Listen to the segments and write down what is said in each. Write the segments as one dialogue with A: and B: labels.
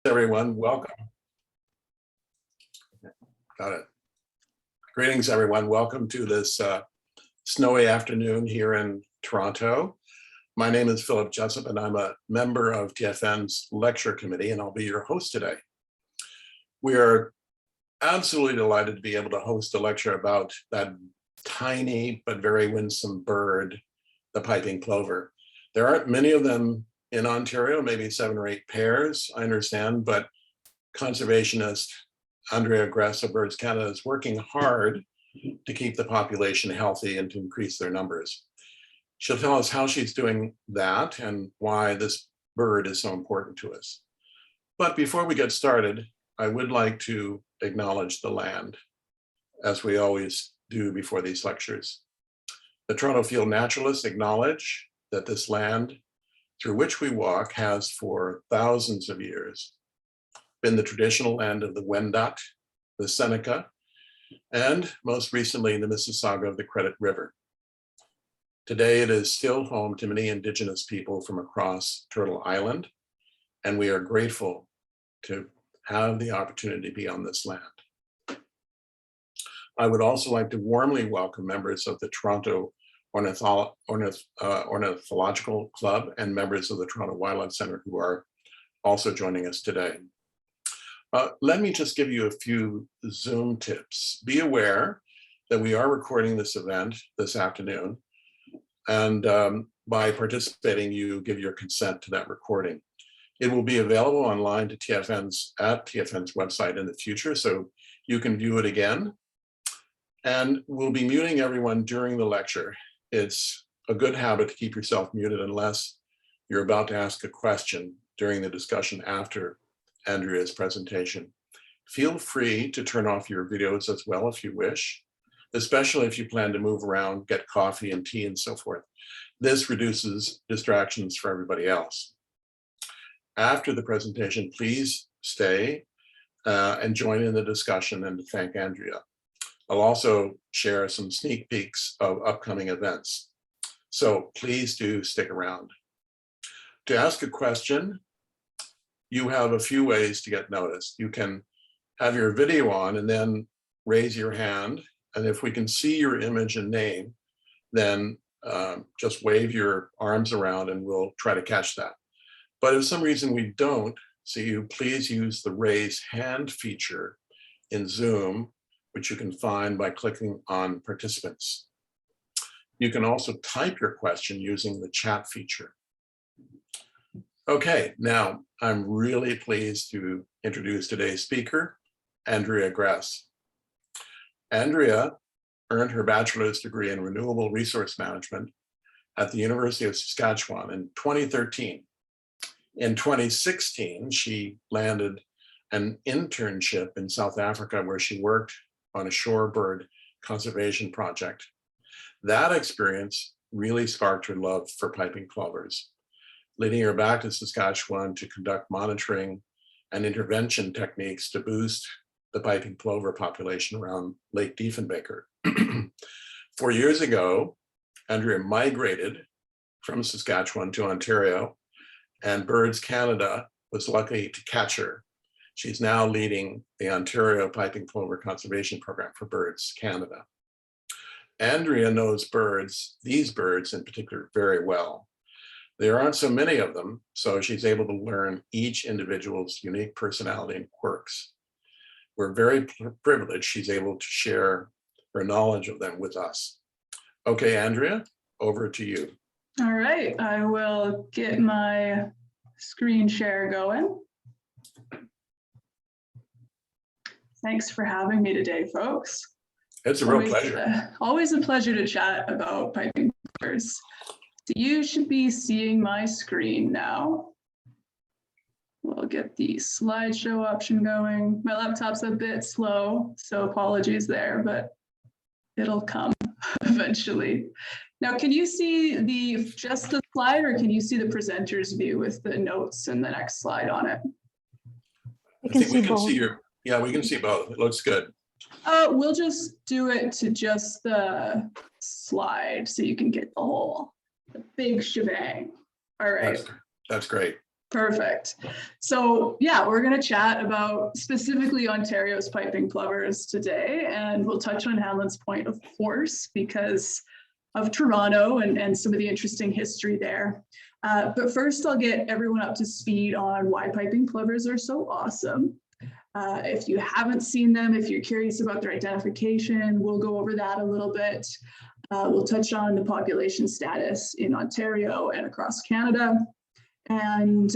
A: Everyone, welcome. Got it. Greetings, everyone. Welcome to this snowy afternoon here in Toronto. My name is Philip Jessup, and I'm a member of TFN's lecture committee, and I'll be your host today. We are absolutely delighted to be able to host a lecture about that tiny but very winsome bird, the piping plover. There aren't many of them in Ontario, maybe 7 or 8 pairs, I understand, but conservationist Andrea Gress of Birds Canada is working hard to keep the population healthy and to increase their numbers. She'll tell us how she's doing that and why this bird is so important to us. But before we get started, I would like to acknowledge the land, as we always do before these lectures. The Toronto Field Naturalists acknowledge that this land through which we walk has for thousands of years been the traditional land of the Wendat, the Seneca, and most recently the Mississauga of the Credit River. Today it is still home to many Indigenous people from across Turtle Island, and we are grateful to have the opportunity to be on this land. I would also like to warmly welcome members of the Toronto Ornithological Club and members of the Toronto Wildlife Centre who are also joining us today. Let me just give you a few Zoom tips. Be aware that we are recording this event this afternoon, and by participating, you give your consent to that recording. It will be available online to TFN's website in the future, so you can view it again. And we'll be muting everyone during the lecture. It's a good habit to keep yourself muted unless you're about to ask a question during the discussion after Andrea's presentation. Feel free to turn off your videos as well if you wish, especially if you plan to move around, get coffee and tea and so forth. This reduces distractions for everybody else. After the presentation, please stay and join in the discussion and to thank Andrea. I'll also share some sneak peeks of upcoming events. So please do stick around. To ask a question, you have a few ways to get noticed. You can have your video on and then raise your hand. And if we can see your image and name, then just wave your arms around and we'll try to catch that. But if for some reason we don't see you, please use the raise hand feature in Zoom, which you can find by clicking on participants. You can also type your question using the chat feature. Okay, now I'm really pleased to introduce today's speaker, Andrea Gress. Andrea earned her bachelor's degree in renewable resource management at the University of Saskatchewan in 2013. In 2016, she landed an internship in South Africa where she worked on a shorebird conservation project. That experience really sparked her love for piping plovers, leading her back to Saskatchewan to conduct monitoring and intervention techniques to boost the piping plover population around Lake Diefenbaker. 4 years ago, Andrea migrated from Saskatchewan to Ontario, and Birds Canada was lucky to catch her. She's now leading the Ontario Piping Plover Conservation Program for Birds Canada. Andrea knows birds, these birds in particular, very well. There aren't so many of them, so she's able to learn each individual's unique personality and quirks. We're very privileged she's able to share her knowledge of them with us. Okay, Andrea, over to you.
B: All right, I will get my screen share going. Thanks for having me today, folks.
A: It's a real pleasure.
B: Always a pleasure to chat about piping plovers. So you should be seeing my screen now. We'll get the slideshow option going. My laptop's a bit slow, so apologies there, but it'll come eventually. Now, can you see just the slide, or can you see the presenter's view with the notes and the next slide on it?
A: I think we can see your, yeah, we can see both. It looks good.
B: We'll just do it to just the slide so you can get the big shebang. All right.
A: That's great.
B: Perfect. So yeah, we're going to chat about specifically Ontario's piping plovers today, and we'll touch on Hanlan's Point, of course, because of Toronto and some of the interesting history there. But first, I'll get everyone up to speed on why piping plovers are so awesome. If you haven't seen them, if you're curious about their identification, we'll go over that a little bit. We'll touch on the population status in Ontario and across Canada. And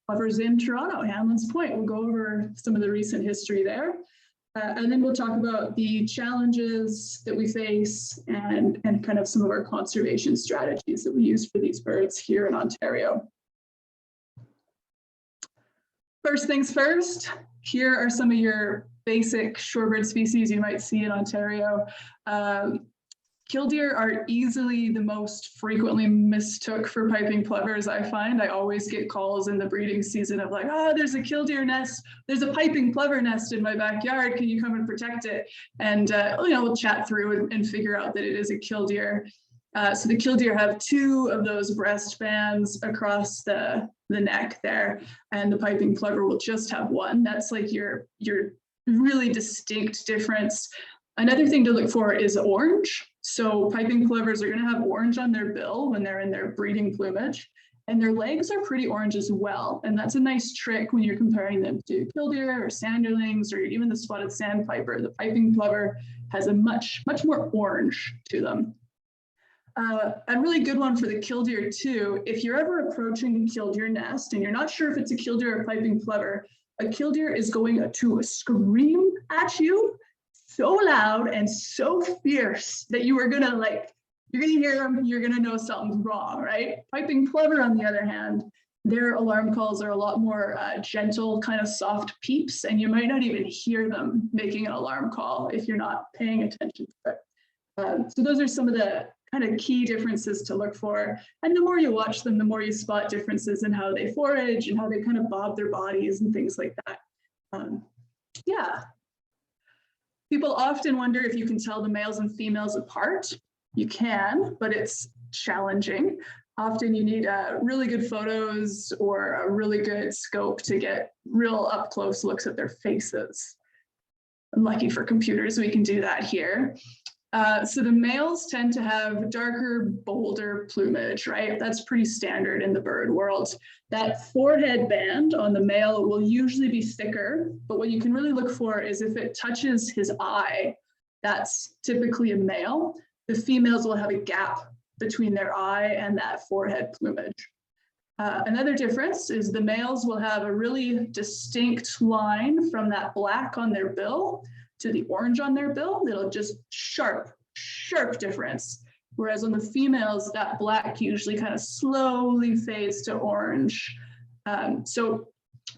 B: plovers in Toronto, Hanlan's Point. We'll go over some of the recent history there. And then we'll talk about the challenges that we face and kind of some of our conservation strategies that we use for these birds here in Ontario. First things first, here are some of your basic shorebird species you might see in Ontario. Killdeer are easily the most frequently mistook for piping plovers, I find. I always get calls in the breeding season of like, oh, there's a killdeer nest, there's a piping plover nest in my backyard, can you come and protect it? And we'll chat through and figure out that it is a killdeer. So the killdeer have two of those breast bands across the neck there, and the piping plover will just have one. That's like your really distinct difference. Another thing to look for is orange. So piping plovers are going to have orange on their bill when they're in their breeding plumage, and their legs are pretty orange as well. And that's a nice trick when you're comparing them to killdeer or sanderlings or even the spotted sandpiper. The piping plover has a much more orange to them. A really good one for the killdeer too. If you're ever approaching a killdeer nest and you're not sure if it's a killdeer or piping plover, a killdeer is going to scream at you so loud and so fierce that you are gonna you're gonna hear them, you're gonna know something's wrong, right? Piping plover, on the other hand, their alarm calls are a lot more gentle, kind of soft peeps, and you might not even hear them making an alarm call if you're not paying attention to it. So those are some of the kind of key differences to look for. And the more you watch them, the more you spot differences in how they forage and how they kind of bob their bodies and things like that. Yeah. People often wonder if you can tell the males and females apart. You can, but it's challenging. Often you need really good photos or a really good scope to get real up close looks at their faces. I'm lucky for computers, we can do that here. So the males tend to have darker, bolder plumage, right? That's pretty standard in the bird world. That forehead band on the male will usually be thicker, but what you can really look for is if it touches his eye, that's typically a male. The females will have a gap between their eye and that forehead plumage. Another difference is the males will have a really distinct line from that black on their bill to the orange on their bill. It'll just sharp difference. Whereas on the females, that black usually kind of slowly fades to orange. So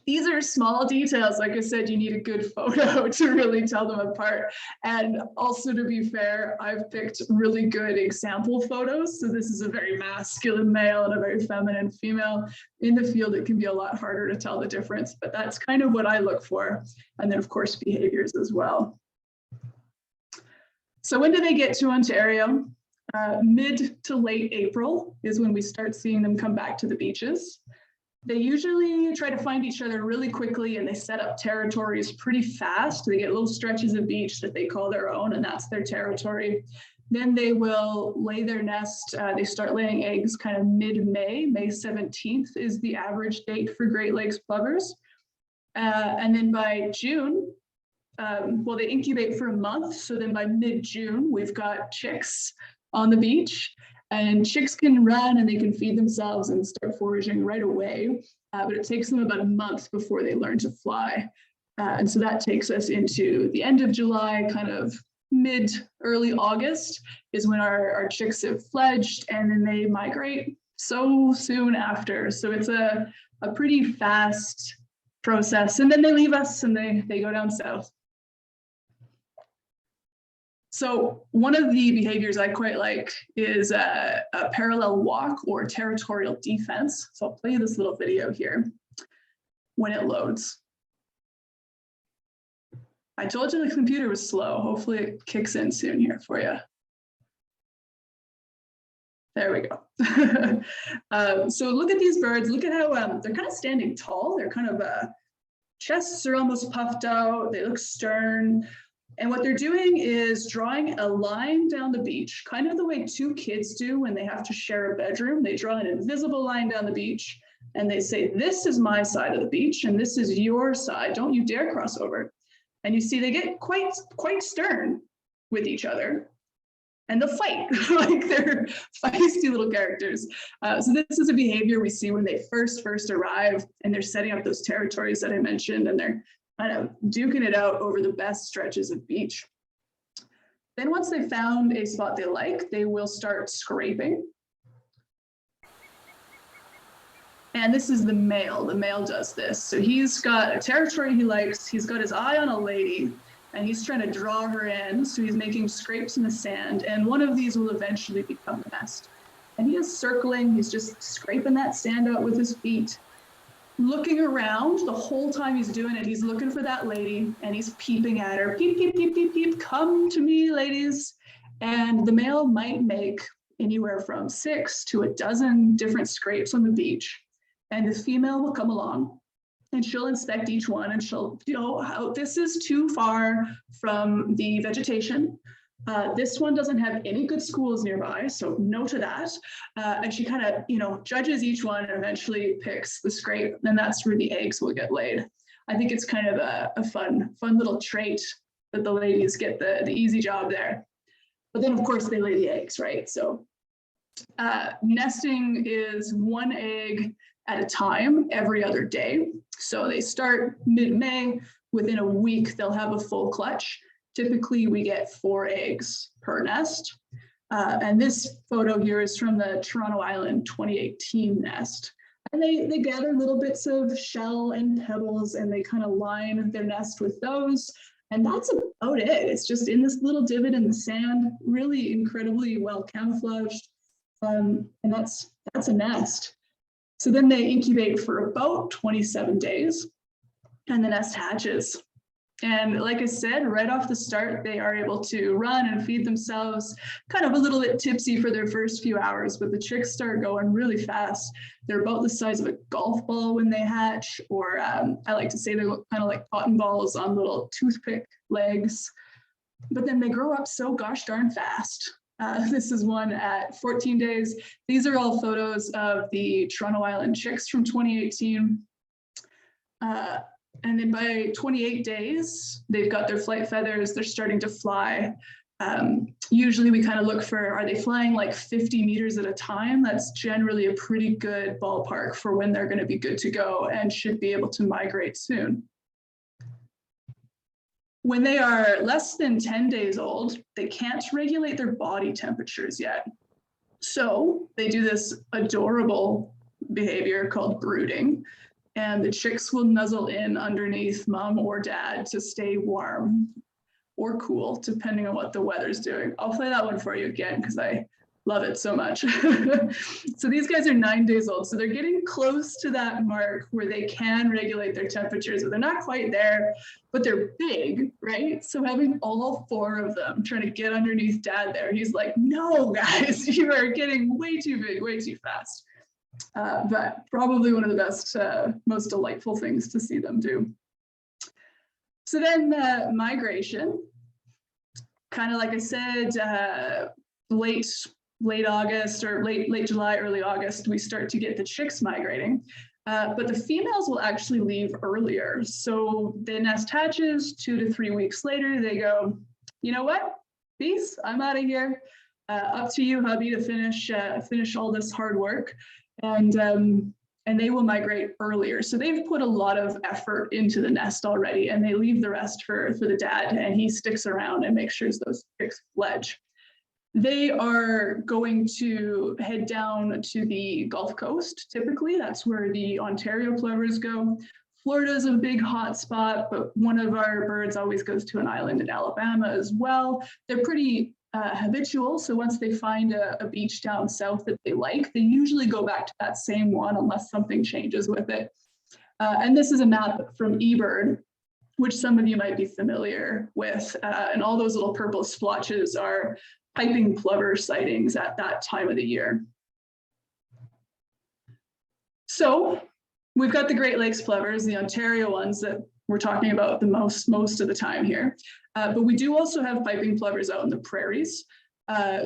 B: these are small details. Like I said, you need a good photo to really tell them apart. And also, to be fair, I've picked really good example photos. So this is a very masculine male and a very feminine female. In the field, it can be a lot harder to tell the difference, but that's kind of what I look for. And then, of course, behaviors as well. So when do they get to Ontario? Mid to late April is when we start seeing them come back to the beaches. They usually try to find each other really quickly, and they set up territories pretty fast. They get little stretches of beach that they call their own, and that's their territory. Then they will lay their nest. They start laying eggs kind of mid-May. May 17th is the average date for Great Lakes plovers. And then by June, well, they incubate for a month. So then by mid-June, we've got chicks on the beach. And chicks can run and they can feed themselves and start foraging right away, but it takes them about a month before they learn to fly. And so that takes us into the end of July, kind of early August is when our chicks have fledged, and then they migrate so soon after. So it's a pretty fast process. And then they leave us and they go down south. So one of the behaviors I quite like is a parallel walk or territorial defense. So I'll play you this little video here when it loads. I told you the computer was slow. Hopefully it kicks in soon here for you. There we go. So look at these birds. Look at how they're kind of standing tall. They're kind of chests are almost puffed out. They look stern. And what they're doing is drawing a line down the beach, kind of the way two kids do when they have to share a bedroom. They draw an invisible line down the beach and they say, this is my side of the beach and this is your side. Don't you dare cross over. And you see they get quite stern with each other. And they'll fight, like they're feisty little characters. So this is a behavior we see when they first arrive and they're setting up those territories that I mentioned, and they're kind of duking it out over the best stretches of beach. Then once they've found a spot they like, they will start scraping. And this is the male. The male does this. So he's got a territory he likes. He's got his eye on a lady. And he's trying to draw her in, so he's making scrapes in the sand, and one of these will eventually become the nest. And he is circling, he's just scraping that sand out with his feet, looking around the whole time he's doing it. He's looking for that lady, and he's peeping at her. Peep, peep, peep, peep, peep, come to me, ladies. And the male might make anywhere from 6 to a dozen different scrapes on the beach, and the female will come along. And she'll inspect each one and she'll, this is too far from the vegetation. This one doesn't have any good schools nearby, so no to that. And she kind of, judges each one and eventually picks the scrape, and that's where the eggs will get laid. I think it's kind of a fun little trait that the ladies get the easy job there. But then of course they lay the eggs, right? So nesting is 1 egg at a time every other day. So they start mid-May. Within a week, they'll have a full clutch. Typically, we get 4 eggs per nest. And this photo here is from the Toronto Island 2018 nest. And they gather little bits of shell and pebbles and they kind of line their nest with those. And that's about it. It's just in this little divot in the sand, really incredibly well camouflaged. And that's a nest. So then they incubate for about 27 days and the nest hatches. And like I said, right off the start, they are able to run and feed themselves, kind of a little bit tipsy for their first few hours, but the chicks start going really fast. They're about the size of a golf ball when they hatch, or I like to say they look kind of like cotton balls on little toothpick legs. But then they grow up so gosh darn fast. This is one at 14 days. These are all photos of the Toronto Island chicks from 2018. And then by 28 days, they've got their flight feathers, they're starting to fly. Usually we kind of look for, are they flying like 50 meters at a time? That's generally a pretty good ballpark for when they're going to be good to go and should be able to migrate soon. When they are less than 10 days old, they can't regulate their body temperatures yet. So they do this adorable behavior called brooding, and the chicks will nuzzle in underneath mom or dad to stay warm or cool, depending on what the weather's doing. I'll play that one for you again because I love it so much. So these guys are 9 days old. So they're getting close to that mark where they can regulate their temperatures, but they're not quite there, but they're big, right? So having all 4 of them trying to get underneath dad there, he's like, no, guys, you are getting way too big, way too fast. But probably one of the best, most delightful things to see them do. So then migration, kind of like I said, late August or late July, early August, we start to get the chicks migrating. But the females will actually leave earlier. So the nest hatches 2 to 3 weeks later, they go, you know what, peace, I'm out of here. Up to you, hubby, to finish all this hard work. And they will migrate earlier. So they've put a lot of effort into the nest already, and they leave the rest for the dad, and he sticks around and makes sure those chicks fledge. They are going to head down to the Gulf Coast. Typically, that's where the Ontario plovers go. Florida is a big hot spot, but one of our birds always goes to an island in Alabama as well. They're pretty habitual, so once they find a beach down south that they like, they usually go back to that same one unless something changes with it. And this is a map from eBird, which some of you might be familiar with, and all those little purple splotches are piping plover sightings at that time of the year. So we've got the Great Lakes plovers, the Ontario ones that we're talking about the most of the time here. But we do also have piping plovers out in the prairies.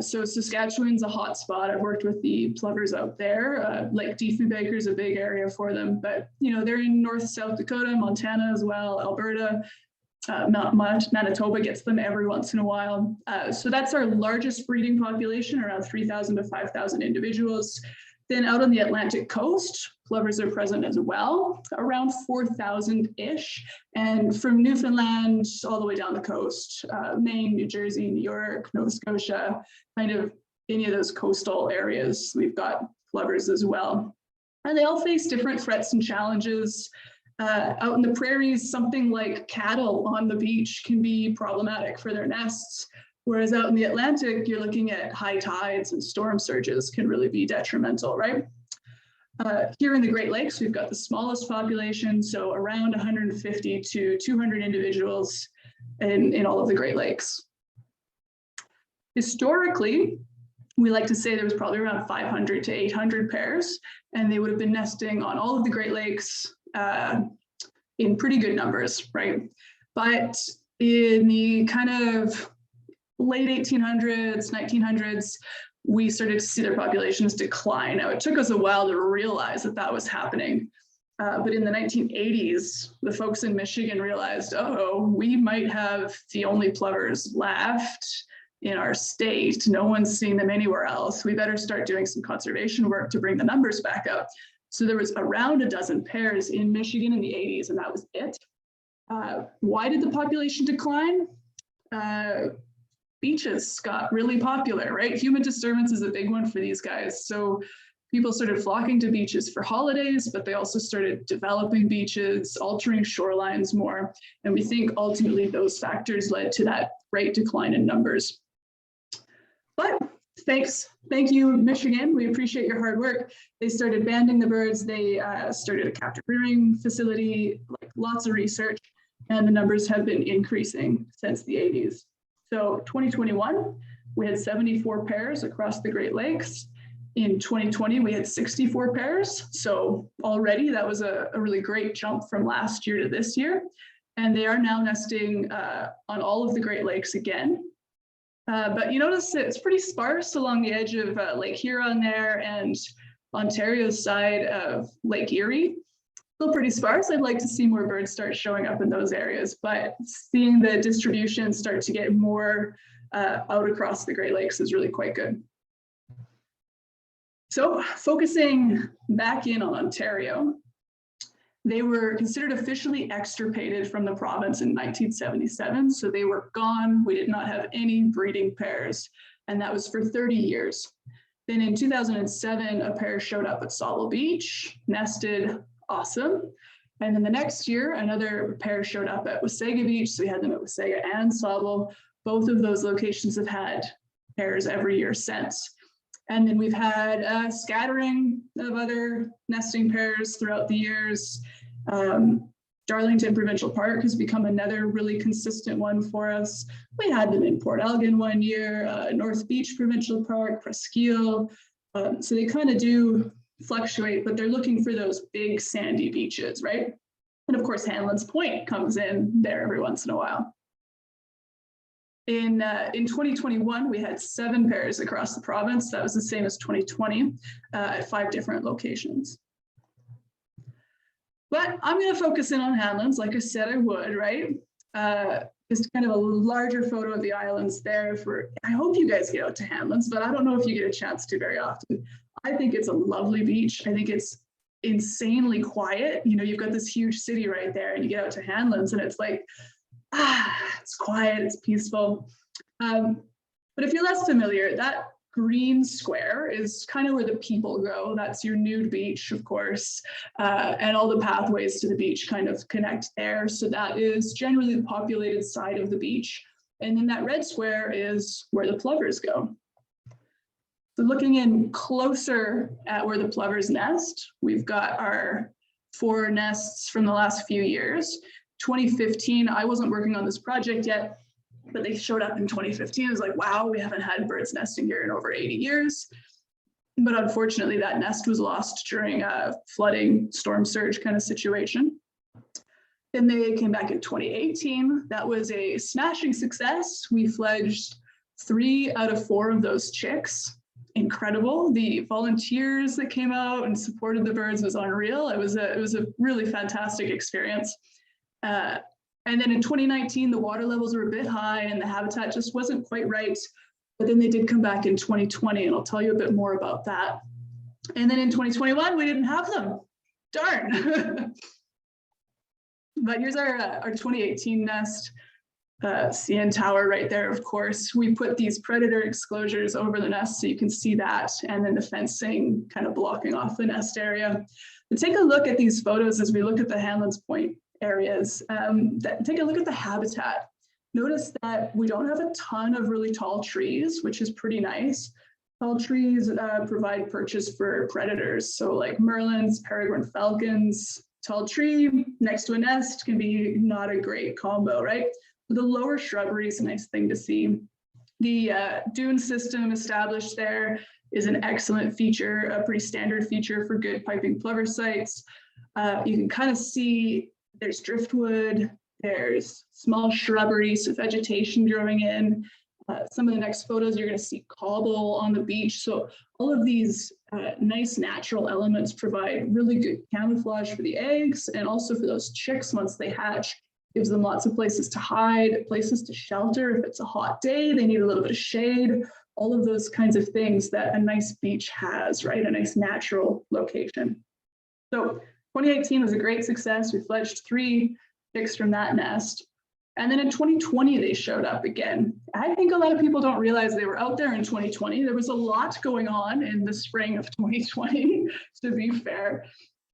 B: So Saskatchewan's a hot spot. I've worked with the plovers out there. Lake Diefenbaker is a big area for them, but they're in North South Dakota, Montana as well, Alberta. Manitoba gets them every once in a while. So that's our largest breeding population, around 3,000 to 5,000 individuals. Then out on the Atlantic coast, plovers are present as well, around 4,000-ish. And from Newfoundland all the way down the coast, Maine, New Jersey, New York, Nova Scotia, kind of any of those coastal areas, we've got plovers as well. And they all face different threats and challenges. Out in the prairies, something like cattle on the beach can be problematic for their nests. Whereas out in the Atlantic, you're looking at high tides and storm surges can really be detrimental, right? Here in the Great Lakes, we've got the smallest population, so around 150 to 200 individuals in all of the Great Lakes. Historically, we like to say there was probably around 500 to 800 pairs, and they would have been nesting on all of the Great Lakes in pretty good numbers, right? But in the kind of late 1800s, 1900s, we started to see their populations decline. Now, it took us a while to realize that that was happening. But in the 1980s, the folks in Michigan realized, oh, we might have the only plovers left in our state. No one's seeing them anywhere else. We better start doing some conservation work to bring the numbers back up. So there was around a dozen pairs in Michigan in the 80s, and that was it. Why did the population decline? Beaches got really popular, right? Human disturbance is a big one for these guys. So people started flocking to beaches for holidays, but they also started developing beaches, altering shorelines more. And we think ultimately those factors led to that great decline in numbers. But thank you, Michigan. We appreciate your hard work. They started banding the birds. They started a captive rearing facility, like lots of research, and the numbers have been increasing since the 80s. So 2021, we had 74 pairs across the Great Lakes. In 2020, we had 64 pairs. So already that was a really great jump from last year to this year. And they are now nesting on all of the Great Lakes again. But you notice that it's pretty sparse along the edge of Lake Huron there and Ontario's side of Lake Erie. Still pretty sparse. I'd like to see more birds start showing up in those areas, but seeing the distribution start to get more out across the Great Lakes is really quite good. So focusing back in on Ontario, they were considered officially extirpated from the province in 1977. So they were gone. We did not have any breeding pairs, and that was for 30 years. Then in 2007, a pair showed up at Sauble Beach, nested, awesome. And then the next year, another pair showed up at Wasaga Beach. So we had them at Wasaga and Sauble. Both of those locations have had pairs every year since. And then we've had a scattering of other nesting pairs throughout the years. Darlington Provincial Park has become another really consistent one for us. We had them in Port Elgin one year, North Beach Provincial Park, Presqu'île. So they kind of do fluctuate, but they're looking for those big sandy beaches, right? And of course, Hanlan's Point comes in there every once in a while. In 2021, we had 7 pairs across the province. That was the same as 2020 at 5 different locations. But I'm going to focus in on Hanlan's, like I said I would, right? Just kind of a larger photo of the islands there. I hope you guys get out to Hanlan's, but I don't know if you get a chance to very often. I think it's a lovely beach. I think it's insanely quiet. You know, you've got this huge city right there, and you get out to Hanlan's, and it's like, it's quiet, it's peaceful. But if you're less familiar, that green square is kind of where the people go. That's your nude beach, of course, and all the pathways to the beach kind of connect there. So that is generally the populated side of the beach. And then that red square is where the plovers go. So looking in closer at where the plovers nest, we've got our 4 nests from the last few years. 2015, I wasn't working on this project yet, but they showed up in 2015. It was like, wow, we haven't had birds nesting here in over 80 years. But unfortunately, that nest was lost during a flooding, storm surge kind of situation. Then they came back in 2018. That was a smashing success. We fledged 3 out of 4 of those chicks. Incredible. The volunteers that came out and supported the birds was unreal. It was a really fantastic experience. And then in 2019, the water levels were a bit high and the habitat just wasn't quite right. But then they did come back in 2020, and I'll tell you a bit more about that. And then in 2021, we didn't have them. Darn. But here's our 2018 nest. CN tower right there, of course. We put these predator exclosures over the nest so you can see that, and then the fencing kind of blocking off the nest area. But take a look at these photos as we look at the Hanlan's Point areas. Take a look at the habitat. Notice that we don't have a ton of really tall trees, which is pretty nice. Tall trees provide perches for predators, so like merlins, peregrine falcons. Tall tree next to a nest can be not a great combo, right? The lower shrubbery is a nice thing to see. The dune system established there is an excellent feature, a pretty standard feature for good piping plover sites. You can kind of see there's driftwood, there's small shrubbery, so vegetation growing in. Some of the next photos, you're going to see cobble on the beach. So all of these nice natural elements provide really good camouflage for the eggs and also for those chicks once they hatch. Gives them lots of places to hide, places to shelter. If it's a hot day, they need a little bit of shade, all of those kinds of things that a nice beach has, right? A nice natural location. So 2018 was a great success. We fledged 3 chicks from that nest. And then in 2020, they showed up again. I think a lot of people don't realize they were out there in 2020. There was a lot going on in the spring of 2020, to be fair.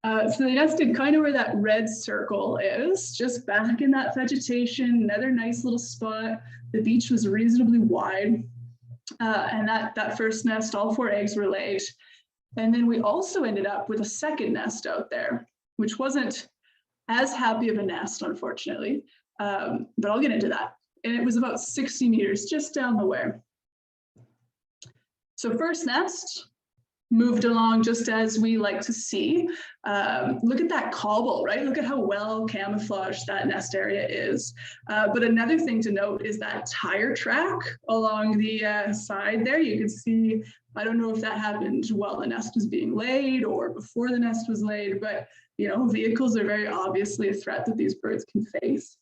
B: So they nested kind of where that red circle is, just back in that vegetation, another nice little spot. The beach was reasonably wide. And that first nest, all 4 eggs were laid. And then we also ended up with a second nest out there, which wasn't as happy of a nest, unfortunately. But I'll get into that. And it was about 60 meters just down the way. So first nest moved along just as we like to see. Look at that cobble, right? Look at how well camouflaged that nest area is. But another thing to note is that tire track along the side there. You can see, I don't know if that happened while the nest was being laid or before the nest was laid, but you know, vehicles are very obviously a threat that these birds can face.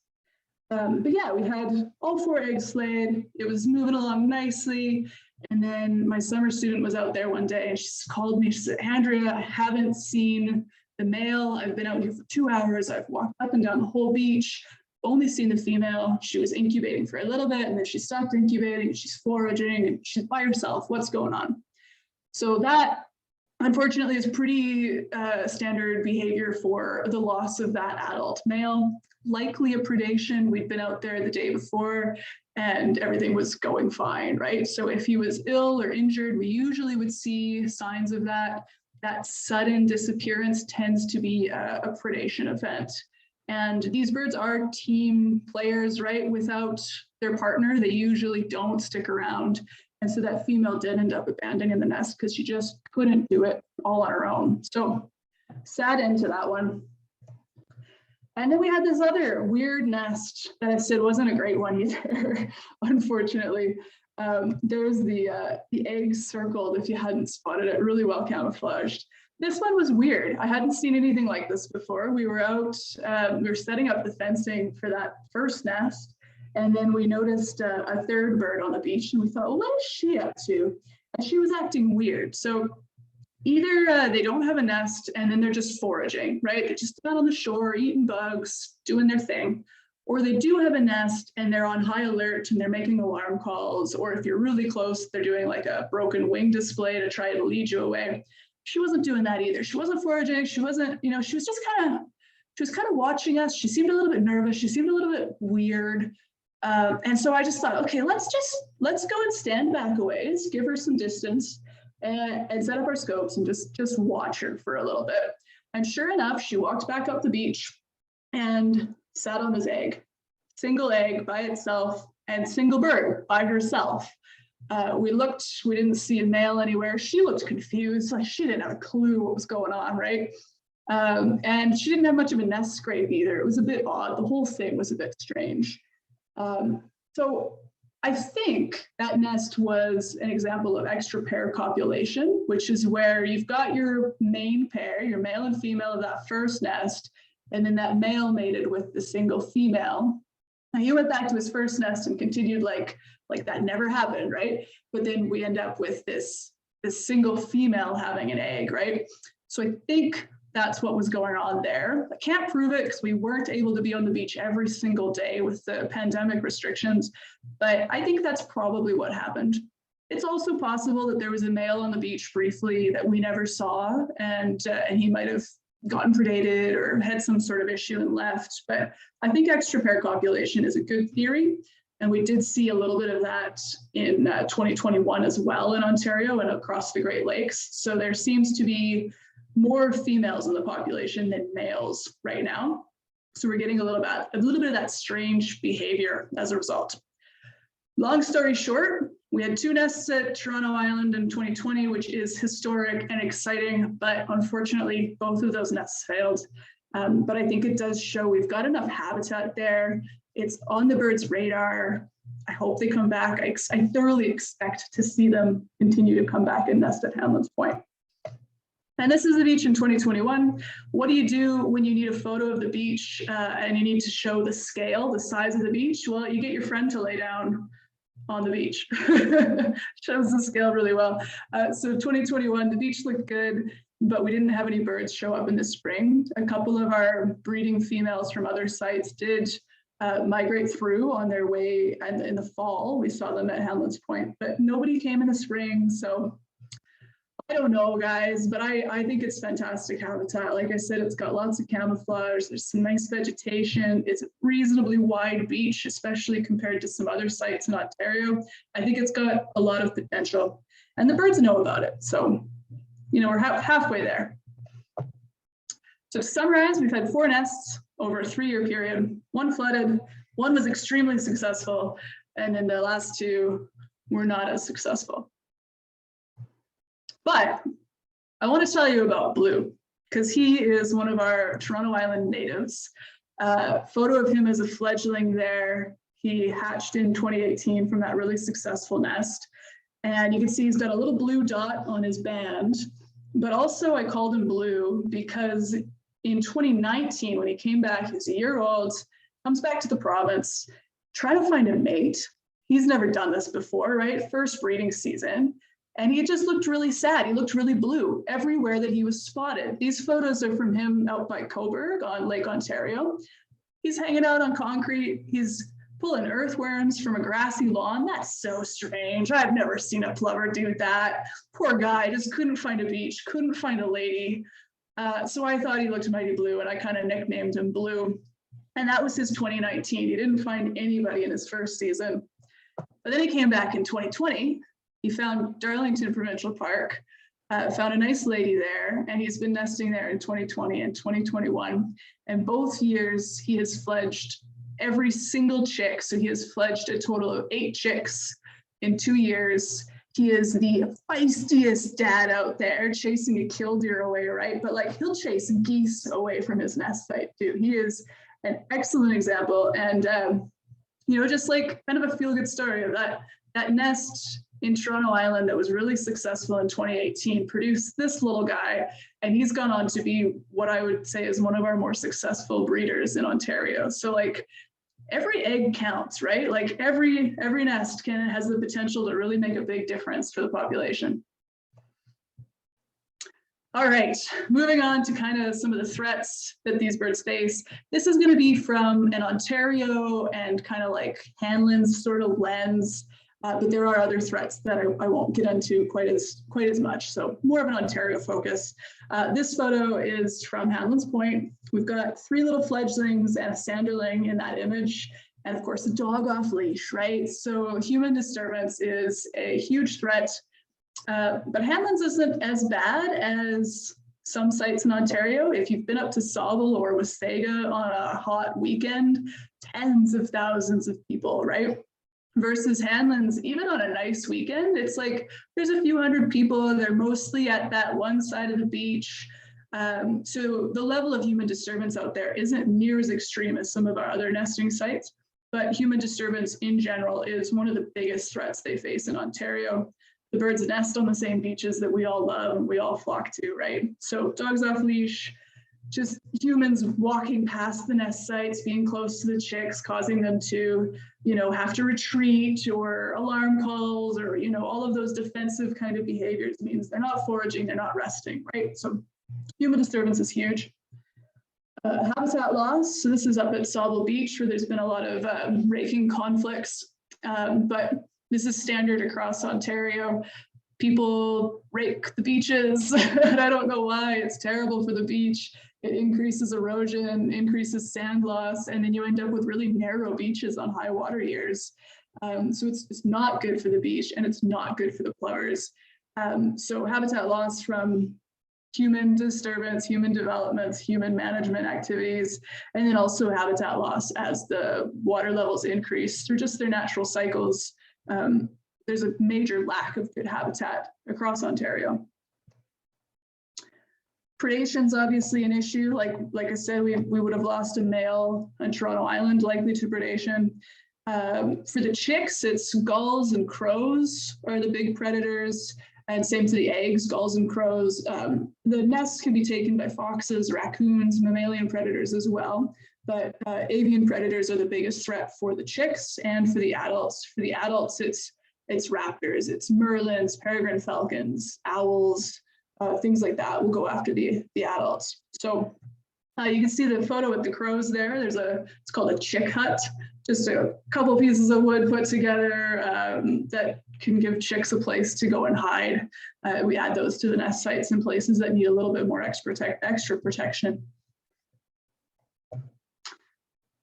B: But yeah, we had all 4 eggs laid. It was moving along nicely. And then my summer student was out there one day and she called me. She said, Andrea, I haven't seen the male. I've been out here for 2 hours. I've walked up and down the whole beach, only seen the female. She was incubating for a little bit and then she stopped incubating. She's foraging and she's by herself. What's going on? So that, unfortunately, is pretty standard behavior for the loss of that adult male. Likely a predation. We'd been out there the day before and everything was going fine, right? So if he was ill or injured, we usually would see signs of that. That sudden disappearance tends to be a predation event. And these birds are team players, right? Without their partner, they usually don't stick around. And so that female did end up abandoning the nest because she just couldn't do it all on her own. So sad end to that one. And then we had this other weird nest that I said wasn't a great one either, unfortunately. There's the eggs circled, if you hadn't spotted it, really well camouflaged. This one was weird. I hadn't seen anything like this before. We were out, we were setting up the fencing for that first nest. And then we noticed a third bird on the beach and we thought, well, what is she up to? And she was acting weird. So either they don't have a nest and then they're just foraging, right? They're just out on the shore, eating bugs, doing their thing. Or they do have a nest and they're on high alert and they're making alarm calls. Or if you're really close, they're doing like a broken wing display to try to lead you away. She wasn't doing that either. She wasn't foraging. She wasn't, you know, she was just kind of watching us. She seemed a little bit nervous. She seemed a little bit weird. And so I just thought, okay, let's go and stand back a ways, give her some distance and set up our scopes and just watch her for a little bit. And sure enough, she walked back up the beach and sat on this egg, single egg by itself. and single bird by herself. We looked, we didn't see a male anywhere. She looked confused, like she didn't have a clue what was going on, right? And she didn't have much of a nest scrape either. It was a bit odd. The whole thing was a bit strange. So I think that nest was an example of extra pair copulation, which is where you've got your main pair, your male and female of that first nest, and then that male mated with the single female. Now he went back to his first nest and continued like that never happened, right? But then we end up with this single female having an egg, right? So I think that's what was going on there. I can't prove it because we weren't able to be on the beach every single day with the pandemic restrictions, but I think that's probably what happened. It's also possible that there was a male on the beach briefly that we never saw, and he might have gotten predated or had some sort of issue and left. But I think extra pair copulation is a good theory. And we did see a little bit of that in 2021 as well in Ontario and across the Great Lakes. So there seems to be more females in the population than males right now. So we're getting a little bit of that strange behavior as a result. Long story short, we had 2 nests at Toronto Island in 2020, which is historic and exciting, but unfortunately, both of those nests failed. But I think it does show we've got enough habitat there. It's on the birds' radar. I hope they come back. I thoroughly expect to see them continue to come back and nest at Hanlan's Point. And this is the beach in 2021. What do you do when you need a photo of the beach and you need to show the scale, the size of the beach? Well, you get your friend to lay down on the beach. Shows the scale really well. So 2021, the beach looked good, but we didn't have any birds show up in the spring. A couple of our breeding females from other sites did migrate through on their way, and in the fall, we saw them at Hanlan's Point, but nobody came in the spring. So I don't know, guys, but I think it's fantastic habitat. Like I said, it's got lots of camouflage. There's some nice vegetation. It's a reasonably wide beach, especially compared to some other sites in Ontario. I think it's got a lot of potential, and the birds know about it. So, you know, we're halfway there. So to summarize, we've had 4 nests over a 3-year period. 1 flooded, 1 was extremely successful, and then the last 2 were not as successful. But I want to tell you about Blue, because he is one of our Toronto Island natives. Photo of him as a fledgling there. He hatched in 2018 from that really successful nest. And you can see he's got a little blue dot on his band. But also I called him Blue because in 2019, when he came back, he's a year old, comes back to the province, trying to find a mate. He's never done this before, right? First breeding season. And he just looked really sad. He looked really blue everywhere that he was spotted. These photos are from him out by Coburg on Lake Ontario. He's hanging out on concrete. He's pulling earthworms from a grassy lawn. That's so strange. I've never seen a plover do that. Poor guy, just couldn't find a beach, couldn't find a lady. So I thought he looked mighty blue, and I kind of nicknamed him Blue. And that was his 2019. He didn't find anybody in his first season. But then he came back in 2020. He found Darlington Provincial Park, found a nice lady there, and he's been nesting there in 2020 and 2021. And both years he has fledged every single chick. So he has fledged a total of 8 chicks in 2 years. He is the feistiest dad out there, chasing a killdeer away, right? But like, he'll chase geese away from his nest site too. He is an excellent example. And, you know, just like kind of a feel-good story of that nest in Toronto Island that was really successful in 2018 produced this little guy, and he's gone on to be what I would say is one of our more successful breeders in Ontario. So like, every egg counts, right? Like every nest has the potential to really make a big difference for the population. All right, moving on to kind of some of the threats that these birds face. This is going to be from an Ontario and kind of like Hanlan's sort of lens. But there are other threats that I won't get into quite as much. So more of an Ontario focus. This photo is from Hanlan's Point. We've got 3 little fledglings and a sanderling in that image. And of course, a dog off leash, right? So human disturbance is a huge threat. But Hanlan's isn't as bad as some sites in Ontario. If you've been up to Sauble or Wasaga on a hot weekend, tens of thousands of people, right? versus Hanlan's, even on a nice weekend, it's like there's a few hundred people. They're mostly at that one side of the beach. So the level of human disturbance out there isn't near as extreme as some of our other nesting sites, but human disturbance in general is one of the biggest threats they face in Ontario. The birds nest on the same beaches that we all love and we all flock to, right? So dogs off leash, just humans walking past the nest sites, being close to the chicks, causing them to, have to retreat, or alarm calls, or, all of those defensive kind of behaviors means they're not foraging, they're not resting, right? So human disturbance is huge. Habitat loss. So this is up at Sauble Beach, where there's been a lot of raking conflicts, but this is standard across Ontario. People rake the beaches, and I don't know why. It's terrible for the beach. It increases erosion, increases sand loss, and then you end up with really narrow beaches on high water years. So it's not good for the beach, and it's not good for the plovers. So habitat loss from human disturbance, human development, human management activities, and then also habitat loss as the water levels increase through just their natural cycles. There's a major lack of good habitat across Ontario. Predation's obviously an issue. Like I said, we would have lost a male on Toronto Island likely to predation. For the chicks, it's gulls and crows are the big predators, and same to the eggs, gulls and crows. The nests can be taken by foxes, raccoons, mammalian predators as well, but avian predators are the biggest threat for the chicks and for the adults. For the adults, it's raptors, it's merlins, peregrine falcons, owls, things like that will go after the adults. So you can see the photo with the crows there. It's called a chick hut, just a couple pieces of wood put together that can give chicks a place to go and hide. We add those to the nest sites in places that need a little bit more extra protection.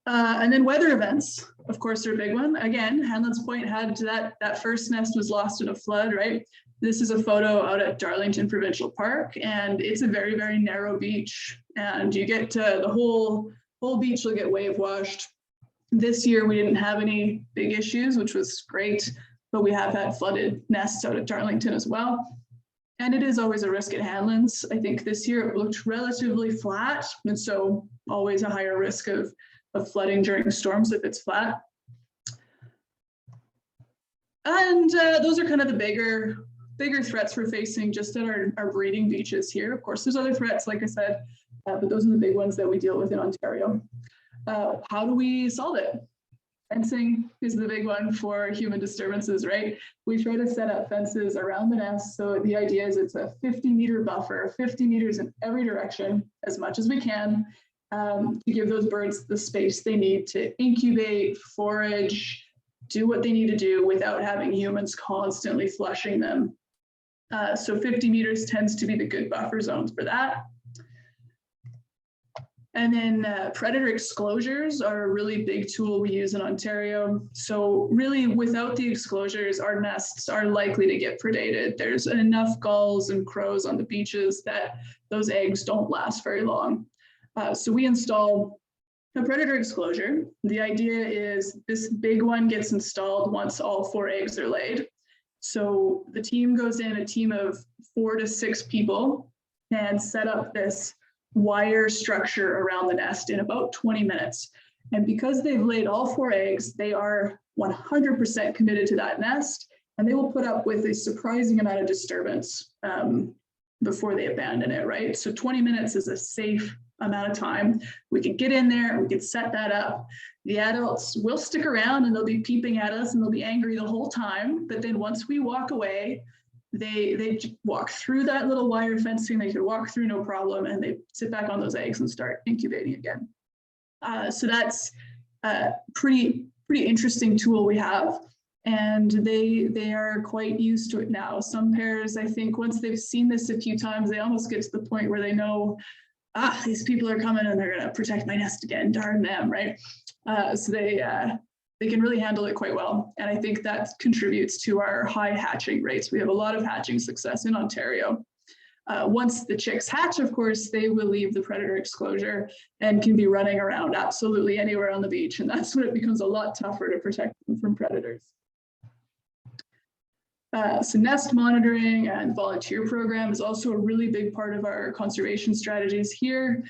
B: And then weather events, of course, are a big one. Again, Hanlan's Point had that first nest was lost in a flood, right? This is a photo out at Darlington Provincial Park, and it's a very, very narrow beach. And you get to the whole beach will get wave washed. This year, we didn't have any big issues, which was great, but we have had flooded nests out at Darlington as well. And it is always a risk at Hanlan's. I think this year it looked relatively flat, and so always a higher risk of flooding during storms if it's flat. And those are kind of the bigger threats we're facing just at our breeding beaches here. Of course, there's other threats, like I said, but those are the big ones that we deal with in Ontario. How do we solve it? Fencing is the big one for human disturbances, right? We try to set up fences around the nest. So the idea is it's a 50-meter buffer, 50 meters in every direction, as much as we can, to give those birds the space they need to incubate, forage, do what they need to do without having humans constantly flushing them. So 50 meters tends to be the good buffer zones for that. And then predator exclosures are a really big tool we use in Ontario. So really, without the exclosures, our nests are likely to get predated. There's enough gulls and crows on the beaches that those eggs don't last very long. So we install a predator exclosure. The idea is this big one gets installed once all 4 eggs are laid. So the team goes in, a team of 4 to 6 people, and set up this wire structure around the nest in about 20 minutes. And because they've laid all 4 eggs, they are 100% committed to that nest, and they will put up with a surprising amount of disturbance before they abandon it, right? So 20 minutes is a safe amount of time. We can get in there, we can set that up. The adults will stick around and they'll be peeping at us and they'll be angry the whole time. But then once we walk away, they walk through that little wire fencing, they could walk through no problem, and they sit back on those eggs and start incubating again. So that's a pretty interesting tool we have. And they are quite used to it now. Some pairs, I think, once they've seen this a few times, they almost get to the point where they know, these people are coming and they're going to protect my nest again, darn them, right? So they can really handle it quite well. And I think that contributes to our high hatching rates. We have a lot of hatching success in Ontario. Once the chicks hatch, of course, they will leave the predator exclosure and can be running around absolutely anywhere on the beach. And that's when it becomes a lot tougher to protect them from predators. So nest monitoring and volunteer program is also a really big part of our conservation strategies here.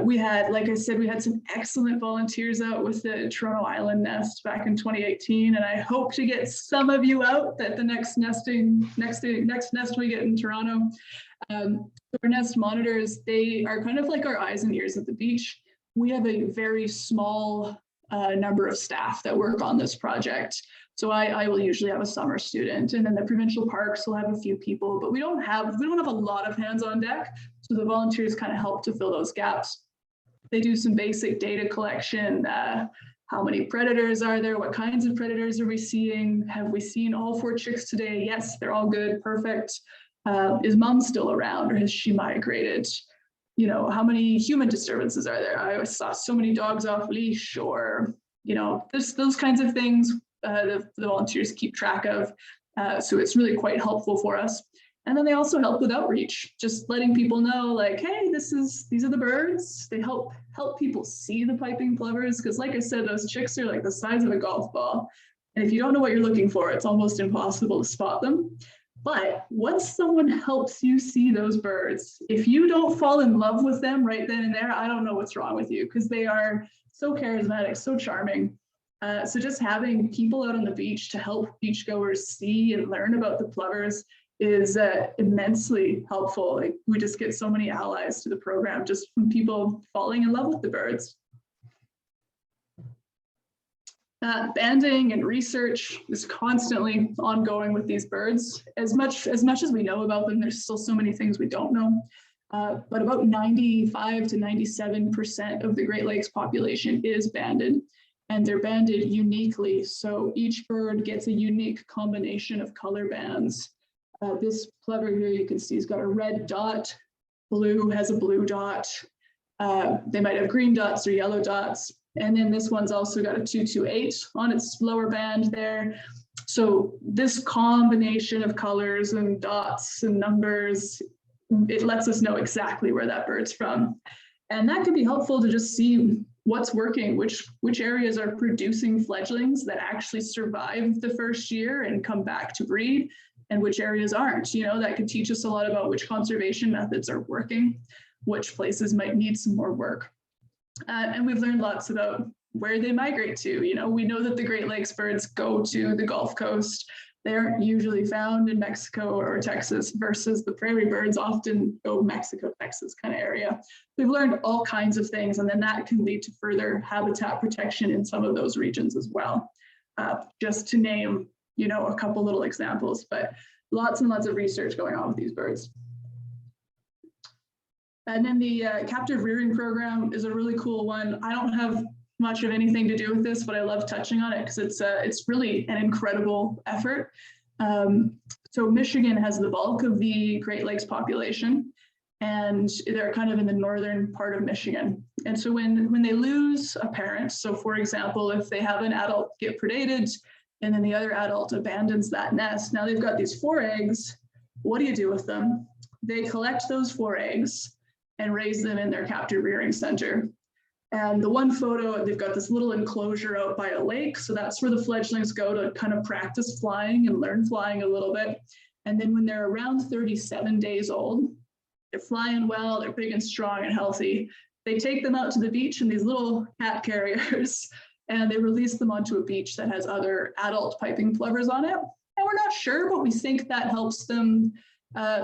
B: We had, like I said, we had some excellent volunteers out with the Toronto Island nest back in 2018, and I hope to get some of you out at the next nest we get in Toronto. Our nest monitors, they are kind of like our eyes and ears at the beach. We have a very small number of staff that work on this project. So I will usually have a summer student, and then the provincial parks will have a few people, but we don't have a lot of hands on deck. So the volunteers kind of help to fill those gaps. They do some basic data collection. How many predators are there? What kinds of predators are we seeing? Have we seen all 4 chicks today? Yes, they're all good, perfect. Is mom still around, or has she migrated? You know, how many human disturbances are there? I saw so many dogs off leash, or, you know, those kinds of things the volunteers keep track of. So it's really quite helpful for us. And then they also help with outreach, just letting people know, like, hey, these are the birds. They help people see the piping plovers, because like I said, those chicks are like the size of a golf ball. And if you don't know what you're looking for, it's almost impossible to spot them. But once someone helps you see those birds, if you don't fall in love with them right then and there, I don't know what's wrong with you, because they are so charismatic, so charming. So just having people out on the beach to help beachgoers see and learn about the plovers is immensely helpful. Like, we just get so many allies to the program just from people falling in love with the birds. Banding and research is constantly ongoing with these birds. As much as we know about them, there's still so many things we don't know. But about 95 to 97% of the Great Lakes population is banded, and they're banded uniquely. So each bird gets a unique combination of color bands. This plover here, you can see, has got a red dot. Blue has a blue dot. They might have green dots or yellow dots. And then this one's also got a 228 on its lower band there. So this combination of colors and dots and numbers, it lets us know exactly where that bird's from. And that can be helpful to just see what's working, which areas are producing fledglings that actually survive the first year and come back to breed, and which areas aren't. You know, that could teach us a lot about which conservation methods are working, which places might need some more work. And we've learned lots about where they migrate to. You know, we know that the Great Lakes birds go to the Gulf Coast. They aren't usually found in Mexico or Texas, versus the prairie birds often go Mexico, Texas kind of area. We've learned all kinds of things, and then that can lead to further habitat protection in some of those regions as well. Just to name, you know, a couple little examples, but lots and lots of research going on with these birds. And then the captive rearing program is a really cool one. I don't have much of anything to do with this, but I love touching on it because it's really an incredible effort. So Michigan has the bulk of the Great Lakes population, and they're kind of in the northern part of Michigan. And so when they lose a parent, so for example, if they have an adult get predated and then the other adult abandons that nest, now they've got these 4 eggs. What do you do with them? They collect those 4 eggs and raise them in their captive rearing center. And the one photo, they've got this little enclosure out by a lake. So that's where the fledglings go to kind of practice flying and learn flying a little bit. And then when they're around 37 days old, they're flying well, they're big and strong and healthy. They take them out to the beach in these little cat carriers, and they release them onto a beach that has other adult piping plovers on it. And we're not sure, but we think that helps them.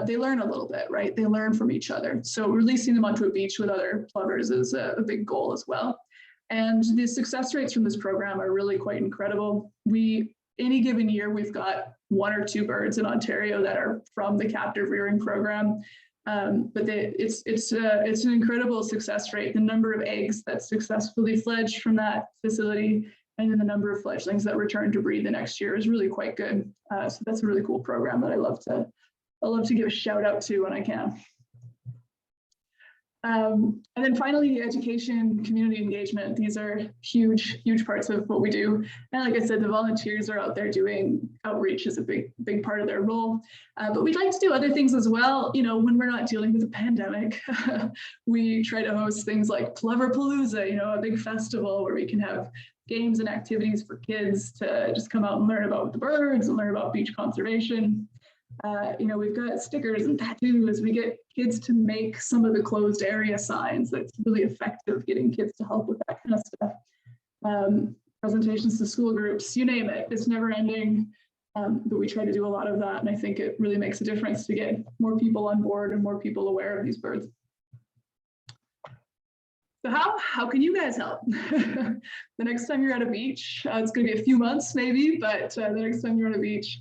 B: They learn a little bit, right? They learn from each other. So releasing them onto a beach with other plovers is a big goal as well. And the success rates from this program are really quite incredible. Any given year, we've got 1 or 2 birds in Ontario that are from the captive rearing program. But it's an incredible success rate. The number of eggs that successfully fledge from that facility, and then the number of fledglings that return to breed the next year is really quite good. So that's a really cool program that I love to give a shout out to when I can. And then finally, education, community engagement. These are huge parts of what we do. And like I said, the volunteers are out there doing outreach is a big part of their role. But we'd like to do other things as well. You know, when we're not dealing with a pandemic, we try to host things like Ploverpalooza, you know, a big festival where we can have games and activities for kids to just come out and learn about the birds and learn about beach conservation. We've got stickers and tattoos. We get kids to make some of the closed area signs. That's really effective, getting kids to help with that kind of stuff. Presentations to school groups, you name it. It's never ending, but we try to do a lot of that. And I think it really makes a difference to get more people on board and more people aware of these birds. So how can you guys help? The next time you're at a beach, it's going to be a few months maybe, but the next time you're at a beach,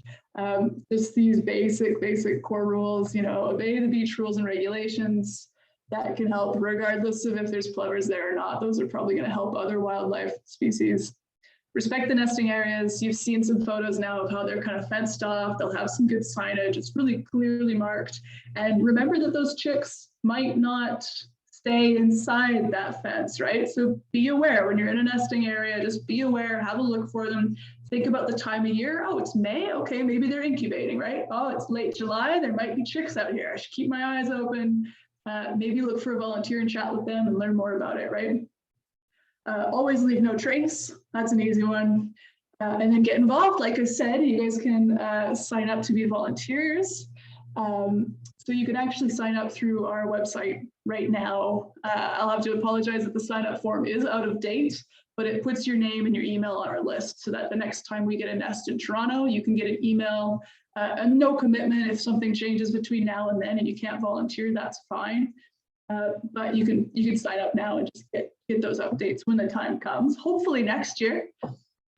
B: just these basic core rules, obey the beach rules and regulations. That can help regardless of if there's plovers there or not. Those are probably going to help other wildlife species. Respect the nesting areas. You've seen some photos now of how they're kind of fenced off. They'll have some good signage. It's really clearly marked. And remember that those chicks might not stay inside that fence, right? So be aware when you're in a nesting area, just be aware, have a look for them. Think about the time of year. Oh, it's May. Okay, maybe they're incubating, right? Oh, it's late July. There might be chicks out here. I should keep my eyes open. Maybe look for a volunteer and chat with them and learn more about it, right? Always leave no trace. That's an easy one. And then get involved. Like I said, you guys can sign up to be volunteers. So you can actually sign up through our website right now. I'll have to apologize that the sign up form is out of date, but it puts your name and your email on our list so that the next time we get a nest in Toronto, you can get an email, and no commitment. If something changes between now and then and you can't volunteer, that's fine. But you can sign up now and just get those updates when the time comes, hopefully next year.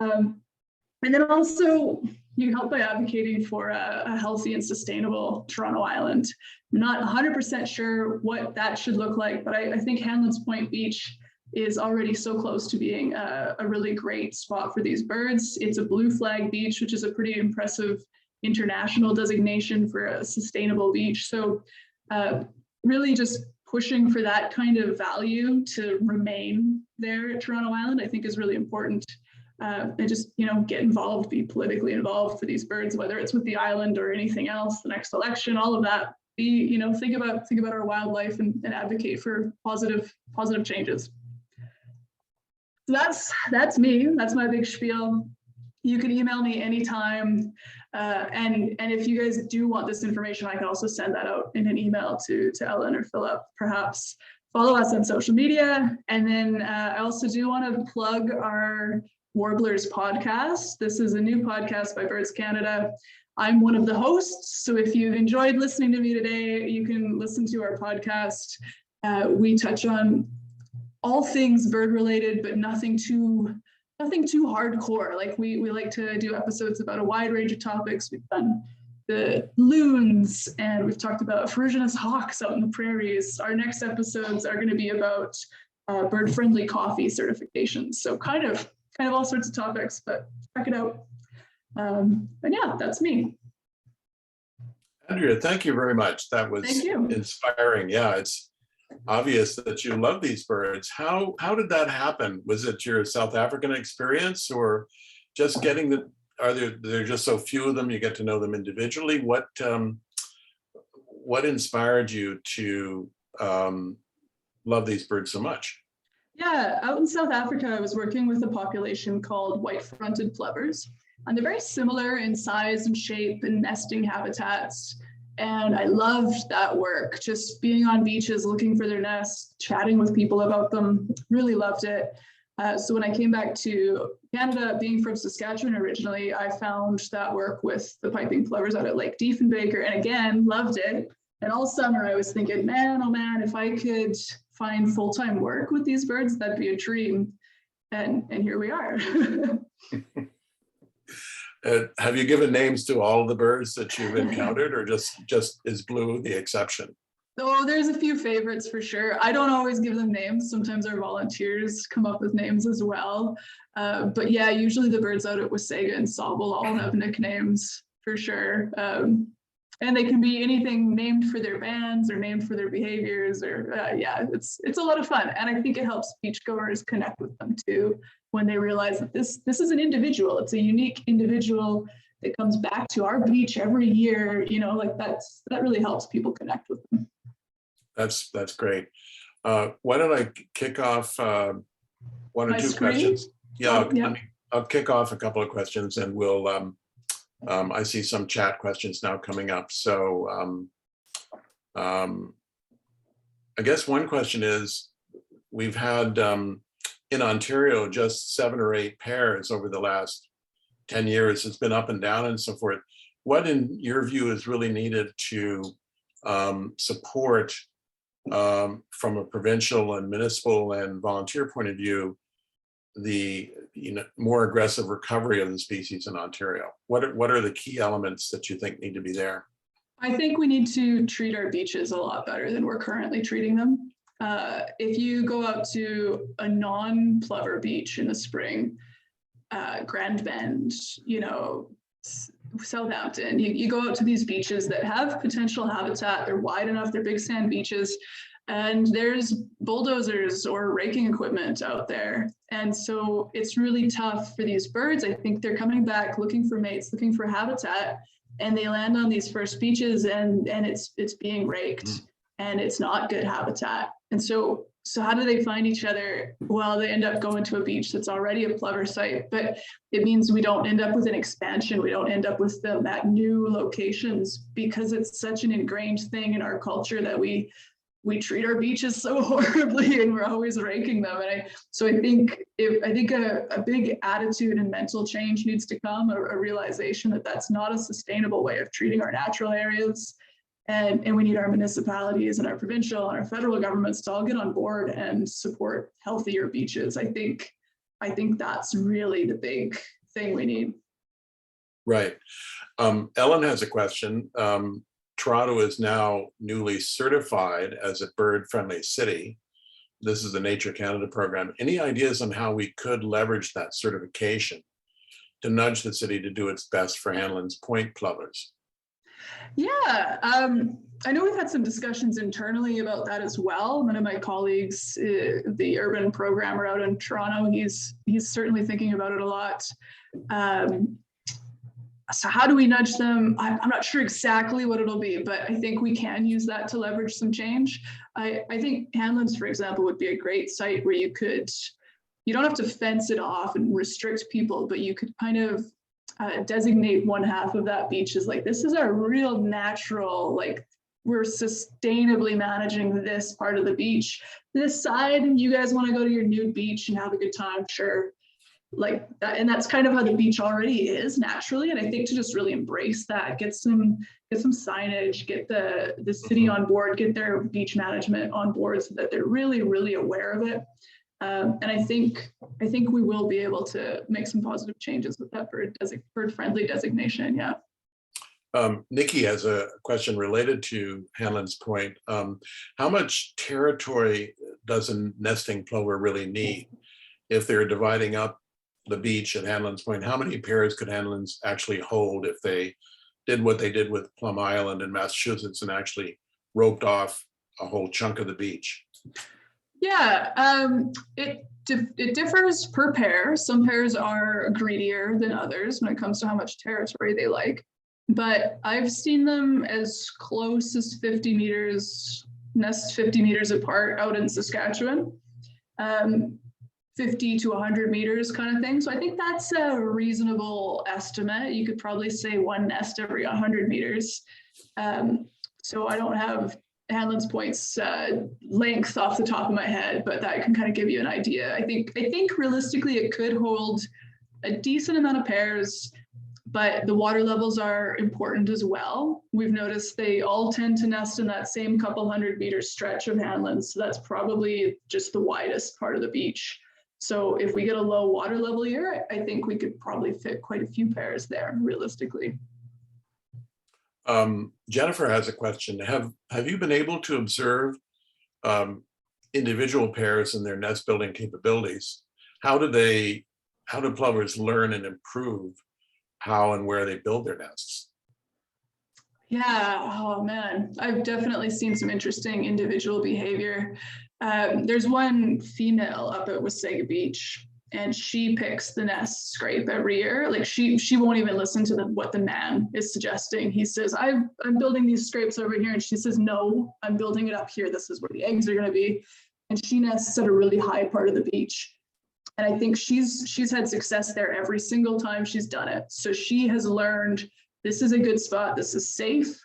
B: And then also you help by advocating for a healthy and sustainable Toronto Island. I'm not 100% sure what that should look like, but I think Hanlan's Point Beach is already so close to being a really great spot for these birds. It's a blue flag beach, which is a pretty impressive international designation for a sustainable beach. So really just pushing for that kind of value to remain there at Toronto Island, I think is really important. And just, get involved, be politically involved for these birds, whether it's with the island or anything else, the next election, all of that. Think about our wildlife and advocate for positive changes. So that's me. That's my big spiel. You can email me anytime. And if you guys do want this information, I can also send that out in an email to Ellen or Philip, perhaps. Follow us on social media. And then I also do want to plug our Warblers podcast. This is a new podcast by Birds Canada. I'm one of the hosts. So if you've enjoyed listening to me today, you can listen to our podcast. We touch on all things bird related, but nothing too hardcore. Like we like to do episodes about a wide range of topics. We've done the loons and we've talked about ferruginous hawks out in the prairies. Our next episodes are going to be about bird-friendly coffee certifications. So kind of all sorts of topics, but check it out. And yeah, that's me.
A: Andrea, thank you very much. That was inspiring. Yeah, it's obvious that you love these birds. How did that happen? Was it your South African experience, or just getting are there just so few of them, you get to know them individually? What inspired you to love these birds so much?
B: Yeah, out in South Africa, I was working with a population called white-fronted plovers, and they're very similar in size and shape and nesting habitats. And I loved that work, just being on beaches, looking for their nests, chatting with people about them, really loved it. So when I came back to Canada, being from Saskatchewan originally, I found that work with the piping plovers out at Lake Diefenbaker, and again, loved it. And all summer I was thinking, man, oh man, if I could find full-time work with these birds, that'd be a dream. And here we are.
A: Have you given names to all the birds that you've encountered, or just is blue the exception?
B: Oh, there's a few favorites for sure. I don't always give them names. Sometimes our volunteers come up with names as well. But yeah, usually the birds out at Wasaga and Sauble all have nicknames for sure. And they can be anything named for their bands or named for their behaviors, or yeah, it's a lot of fun. And I think it helps beachgoers connect with them too, when they realize that this is an individual. It's a unique individual that comes back to our beach every year. Like that really helps people connect with them.
A: That's great. Why don't I kick off one or two questions? Yeah,
B: Yeah.
A: I'll kick off a couple of questions and we'll, I see some chat questions now coming up. So I guess one question is, we've had in Ontario just 7 or 8 pairs over the last 10 years. It's been up and down and so forth. What in your view is really needed to support from a provincial and municipal and volunteer point of view, the more aggressive recovery of the species in Ontario? What are the key elements that you think need to be there?
B: I think we need to treat our beaches a lot better than we're currently treating them. If you go out to a non-plover beach in the spring, Grand Bend, Southampton, you go out to these beaches that have potential habitat, they're wide enough, they're big sand beaches, and there's bulldozers or raking equipment out there. And so it's really tough for these birds. I think they're coming back looking for mates, looking for habitat, and they land on these first beaches and it's being raked and it's not good habitat. And so how do they find each other? Well, they end up going to a beach that's already a plover site, but it means we don't end up with an expansion. We don't end up with them at new locations because it's such an ingrained thing in our culture that we treat our beaches so horribly and we're always raking them. And I think a big attitude and mental change needs to come, a realization that that's not a sustainable way of treating our natural areas. And we need our municipalities and our provincial and our federal governments to all get on board and support healthier beaches. I think that's really the big thing we need.
A: Right. Ellen has a question. Toronto is now newly certified as a bird-friendly city. This is the Nature Canada program. Any ideas on how we could leverage that certification to nudge the city to do its best for Hanlan's point plovers?
B: Yeah, I know we've had some discussions internally about that as well. One of my colleagues, the urban programmer out in Toronto, he's certainly thinking about it a lot. So how do we nudge them? I'm not sure exactly what it'll be, but I think we can use that to leverage some change. I think Hanlan's, for example, would be a great site where you don't have to fence it off and restrict people, but you could kind of designate one half of that beach as like, this is our real natural, like we're sustainably managing this part of the beach. This side, you guys want to go to your nude beach and have a good time, sure. Like that, and that's kind of how the beach already is naturally. And I think to just really embrace that, get some signage, get the city on board, get their beach management on board so that they're really, really aware of it. And I think we will be able to make some positive changes with that bird-friendly designation. Yeah.
A: Nikki has a question related to Hanlan's point. How much territory does a nesting plover really need? If they're dividing up the beach at Hanlan's Point, how many pairs could Hanlan's actually hold if they did what they did with Plum Island in Massachusetts and actually roped off a whole chunk of the beach?
B: Yeah, it differs per pair. Some pairs are greedier than others when it comes to how much territory they like, but I've seen them as close as 50 meters, nests 50 meters apart out in Saskatchewan. 50 to 100 meters kind of thing. So I think that's a reasonable estimate. You could probably say one nest every 100 meters. So I don't have Hanlan's Point's length off the top of my head, but that can kind of give you an idea. I think realistically it could hold a decent amount of pairs, but the water levels are important as well. We've noticed they all tend to nest in that same couple 100-meter stretch of Hanlan's. So that's probably just the widest part of the beach. So if we get a low water level year, I think we could probably fit quite a few pairs there, realistically.
A: Jennifer has a question. Have you been able to observe individual pairs and their nest building capabilities? How do plovers learn and improve how and where they build their nests?
B: Yeah, oh man, I've definitely seen some interesting individual behavior. There's one female up at Wasaga Beach, and she picks the nest scrape every year. Like she won't even listen to what the man is suggesting. He says, I'm building these scrapes over here. And she says, no, I'm building it up here. This is where the eggs are going to be. And she nests at a really high part of the beach. And I think she's had success there every single time she's done it. So she has learned, this is a good spot, this is safe,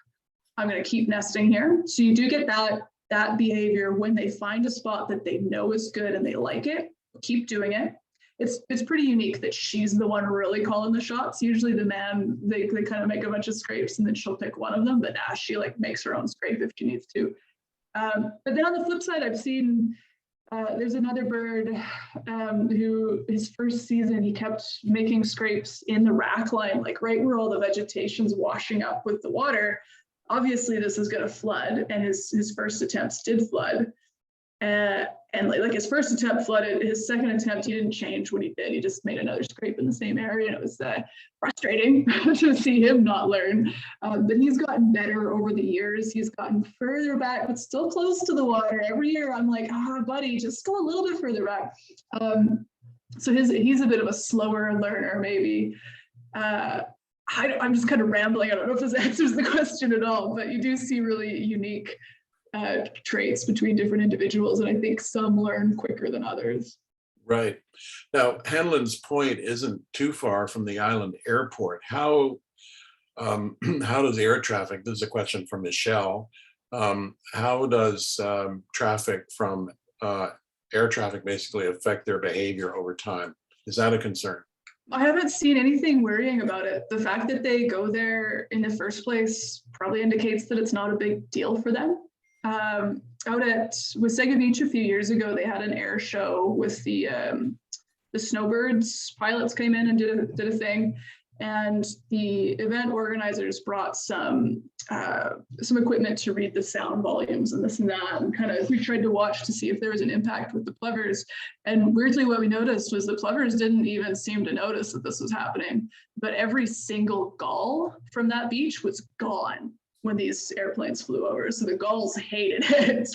B: I'm going to keep nesting here. So you do get that behavior when they find a spot that they know is good and they like it, keep doing it. It's pretty unique that she's the one really calling the shots. Usually the man, they kind of make a bunch of scrapes and then she'll pick one of them, but now she like makes her own scrape if she needs to. But then on the flip side, I've seen there's another bird who his first season, he kept making scrapes in the rack line, like right where all the vegetation's washing up with the water. Obviously this is going to flood, and his first attempts did flood. And like his first attempt flooded, his second attempt, he didn't change what he did. He just made another scrape in the same area. And it was frustrating to see him not learn. But he's gotten better over the years. He's gotten further back, but still close to the water. Every year I'm like, buddy, just go a little bit further back. So he's a bit of a slower learner, maybe. I'm just kind of rambling. I don't know if this answers the question at all, but you do see really unique traits between different individuals, and I think some learn quicker than others.
A: Right. Now, Hanlan's Point isn't too far from the island airport. How does air traffic, this is a question from Michelle, how does traffic from air traffic basically affect their behavior over time? Is that a concern?
B: I haven't seen anything worrying about it. The fact that they go there in the first place probably indicates that it's not a big deal for them. Out at Wasaga Beach a few years ago, they had an air show with the snowbirds. Pilots came in and did a thing, and the event organizers brought some equipment to read the sound volumes and this and that, and kind of we tried to watch to see if there was an impact with the plovers. And weirdly, what we noticed was the plovers didn't even seem to notice that this was happening, but every single gull from that beach was gone when these airplanes flew over. So the gulls hated it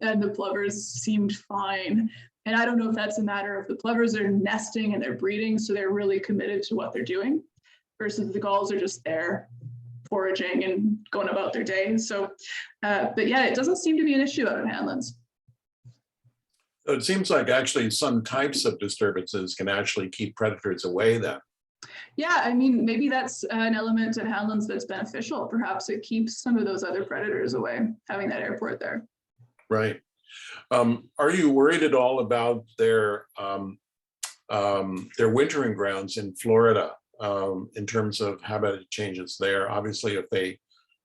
B: and the plovers seemed fine. And I don't know if that's a matter of the plovers are nesting and they're breeding, so they're really committed to what they're doing, versus the gulls are just there foraging and going about their day. So, but yeah, it doesn't seem to be an issue out of Hanlan's.
A: So it seems like actually some types of disturbances can actually keep predators away then.
B: Yeah, I mean, maybe that's an element at Hanlan's that's beneficial. Perhaps it keeps some of those other predators away, having that airport there.
A: Right. Are you worried at all about their wintering grounds in Florida in terms of habitat changes there? Obviously, if they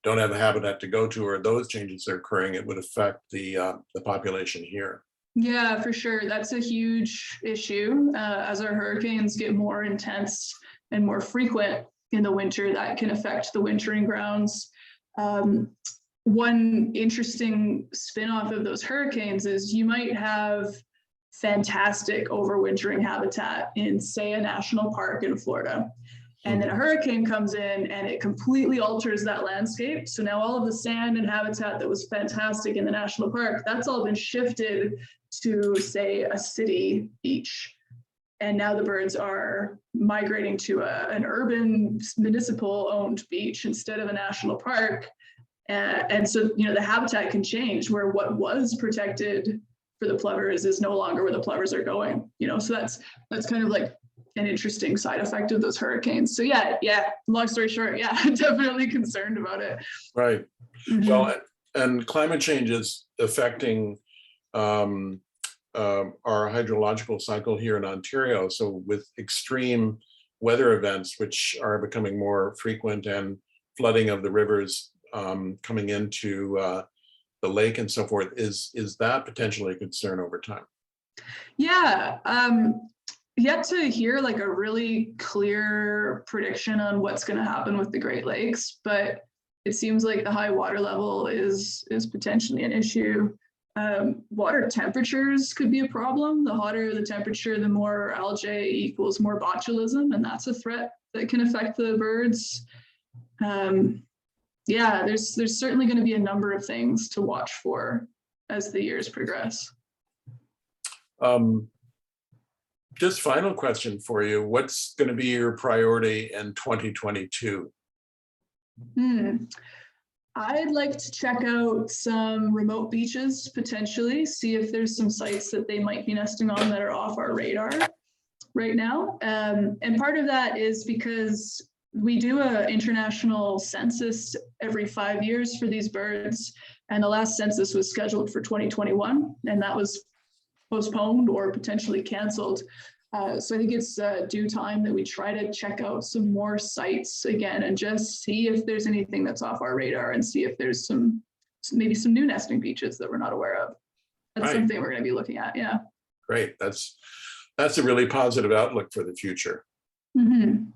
A: don't have a habitat to go to, or those changes are occurring, it would affect the population here.
B: Yeah, for sure. That's a huge issue. As our hurricanes get more intense and more frequent in the winter, that can affect the wintering grounds. One interesting spin-off of those hurricanes is you might have fantastic overwintering habitat in, say, a national park in Florida. And then a hurricane comes in and it completely alters that landscape. So now all of the sand and habitat that was fantastic in the national park, that's all been shifted to, say, a city beach. And now the birds are migrating to an urban municipal owned beach instead of a national park. And so, you know, the habitat can change, where what was protected for the plovers is no longer where the plovers are going, you know, so that's kind of like an interesting side effect of those hurricanes. So yeah, long story short, yeah, definitely concerned about it.
A: Right. Mm-hmm. Well, and climate change is affecting our hydrological cycle here in Ontario. So with extreme weather events, which are becoming more frequent, and flooding of the rivers coming into the lake and so forth, is that potentially a concern over time?
B: Yeah, yet to hear like a really clear prediction on what's going to happen with the Great Lakes, but it seems like the high water level is potentially an issue. Water temperatures could be a problem. The hotter the temperature, the more algae equals more botulism, and that's a threat that can affect the birds. Yeah, there's certainly going to be a number of things to watch for as the years progress.
A: Just final question for you. What's going to be your priority in 2022?
B: I'd like to check out some remote beaches, potentially, see if there's some sites that they might be nesting on that are off our radar right now. And part of that is because we do an international census every 5 years for these birds. And the last census was scheduled for 2021, and that was postponed or potentially canceled. So I think it's due time that we try to check out some more sites again and just see if there's anything that's off our radar and see if there's maybe some new nesting beaches that we're not aware of. That's
A: Right.
B: something we're going to be looking at. Yeah.
A: Great. That's a really positive outlook for the future.
B: Mm-hmm.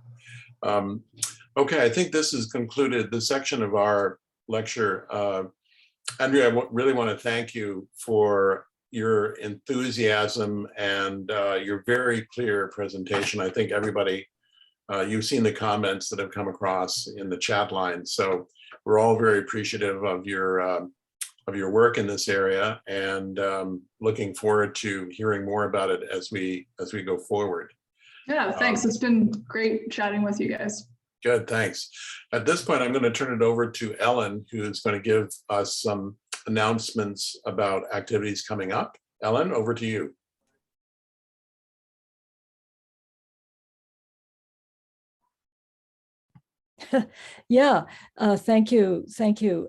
A: Okay, I think this has concluded the section of our lecture. Andrea, I really want to thank you for your enthusiasm and your very clear presentation. I think everybody, you've seen the comments that have come across in the chat line. So we're all very appreciative of your work in this area, and looking forward to hearing more about it as we go forward.
B: Yeah, thanks. It's been great chatting with you guys.
A: Good, thanks. At this point, I'm going to turn it over to Ellen, who's going to give us some announcements about activities coming up. Ellen, over to you.
C: Yeah, thank you.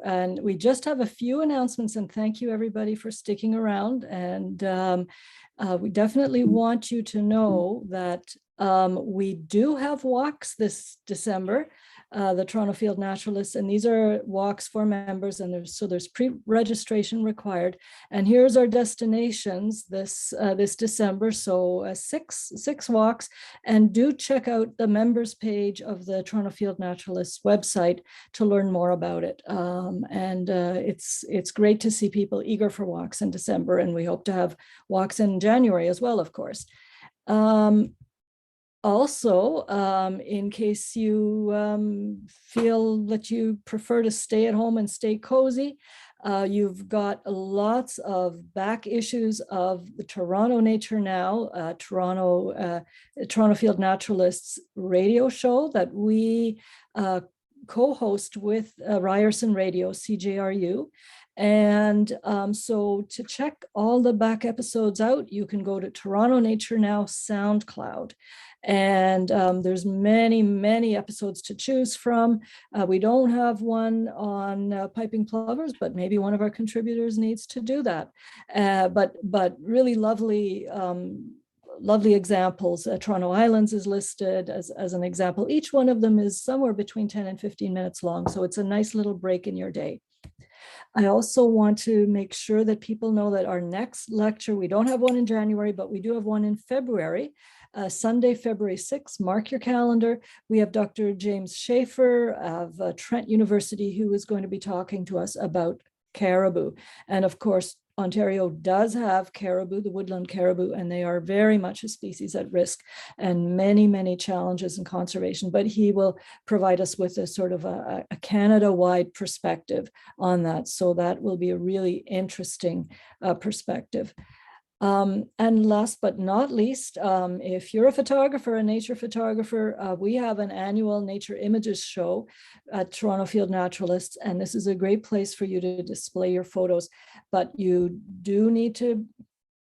C: And we just have a few announcements, and thank you everybody for sticking around. And we definitely want you to know that we do have walks this December, the Toronto Field Naturalists, and these are walks for members, and there's pre-registration required. And here's our destinations this December. So six walks, and do check out the members page of the Toronto Field Naturalists website to learn more about it. It's great to see people eager for walks in December, and we hope to have walks in January as well, of course. Also, in case you feel that you prefer to stay at home and stay cozy, you've got lots of back issues of the Toronto Nature Now, Toronto Field Naturalists radio show that we co-host with Ryerson Radio, CJRU. And so to check all the back episodes out, you can go to Toronto Nature Now SoundCloud. And there's many episodes to choose from. We don't have one on Piping Plovers, but maybe one of our contributors needs to do that. But really lovely examples. Toronto Islands is listed as an example. Each one of them is somewhere between 10 and 15 minutes long. So it's a nice little break in your day. I also want to make sure that people know that our next lecture, we don't have one in January, but we do have one in February, Sunday, February 6th. Mark your calendar. We have Dr. James Schaefer of Trent University, who is going to be talking to us about caribou. And of course, Ontario does have caribou, the woodland caribou, and they are very much a species at risk and many challenges in conservation. But he will provide us with a sort of a Canada-wide perspective on that. So that will be a really interesting perspective. And last but not least, if you're a photographer, a nature photographer, we have an annual nature images show at Toronto Field Naturalists, and this is a great place for you to display your photos. But you do need to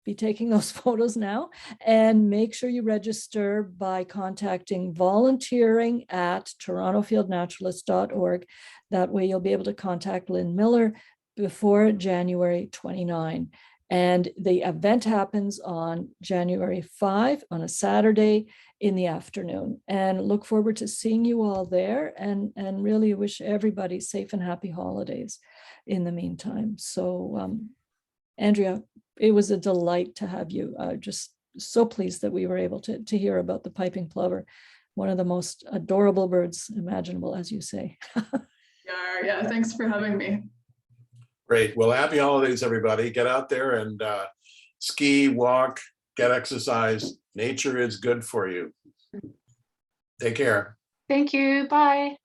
C: be taking those photos now, and make sure you register by contacting volunteering@torontofieldnaturalist.org. That way you'll be able to contact Lynn Miller before January 29. And the event happens on January 5 on a Saturday in the afternoon. And look forward to seeing you all there, and really wish everybody safe and happy holidays in the meantime. So Andrea, it was a delight to have you. Just so pleased that we were able to hear about the piping plover, one of the most adorable birds imaginable, as you say.
B: Yeah, thanks for having me.
A: Great. Well, happy holidays, everybody. Get out there and ski, walk, get exercise. Nature is good for you. Take care.
D: Thank you. Bye.